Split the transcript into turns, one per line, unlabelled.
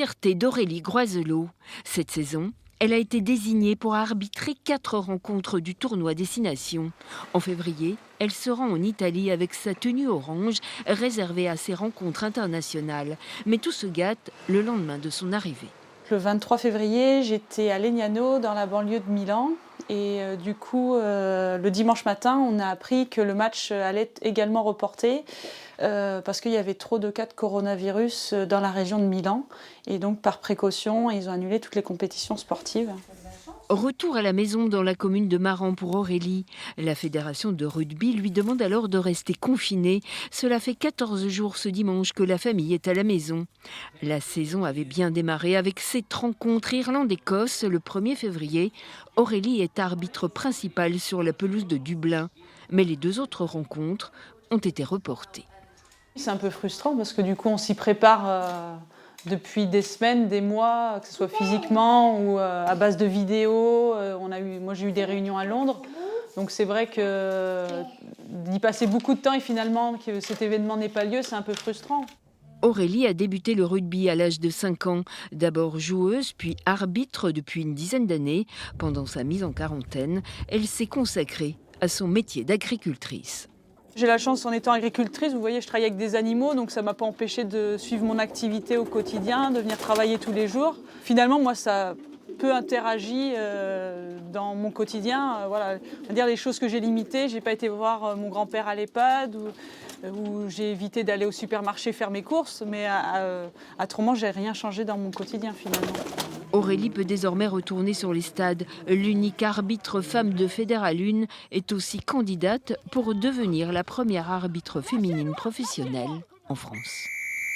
Fierté d'Aurélie Groiselot. Cette saison, elle a été désignée pour arbitrer 4 rencontres du tournoi Destination. En février, elle se rend en Italie avec sa tenue orange réservée à ses rencontres internationales. Mais tout se gâte le lendemain de son arrivée.
Le 23 février, j'étais à Legnano, dans la banlieue de Milan. Et du coup, le dimanche matin, on a appris que le match allait être également reporté parce qu'il y avait trop de cas de coronavirus dans la région de Milan. Et donc, par précaution, ils ont annulé toutes les compétitions sportives.
Retour à la maison dans la commune de Maran pour Aurélie. La fédération de rugby lui demande alors de rester confinée. Cela fait 14 jours ce dimanche que la famille est à la maison. La saison avait bien démarré avec cette rencontre Irlande-Écosse le 1er février. Aurélie est arbitre principale sur la pelouse de Dublin. Mais les 2 autres rencontres ont été reportées.
C'est un peu frustrant parce que du coup, on s'y prépare depuis des semaines, des mois, que ce soit physiquement ou à base de vidéos. Moi, j'ai eu des réunions à Londres. Donc c'est vrai que d'y passer beaucoup de temps et finalement que cet événement n'ait pas lieu, c'est un peu frustrant.
Aurélie a débuté le rugby à l'âge de 5 ans. D'abord joueuse, puis arbitre depuis une dizaine d'années. Pendant sa mise en quarantaine, elle s'est consacrée à son métier d'agricultrice.
J'ai la chance, en étant agricultrice, vous voyez, je travaille avec des animaux, donc ça ne m'a pas empêché de suivre mon activité au quotidien, de venir travailler tous les jours. Finalement, moi, ça peu interagi dans mon quotidien. Voilà, on va dire les choses que j'ai limitées. J'ai pas été voir mon grand-père à l'EHPAD ou j'ai évité d'aller au supermarché faire mes courses, mais autrement, j'ai rien changé dans mon quotidien finalement.
Aurélie peut désormais retourner sur les stades. L'unique arbitre femme de Fédéral 1 est aussi candidate pour devenir la première arbitre féminine professionnelle en France.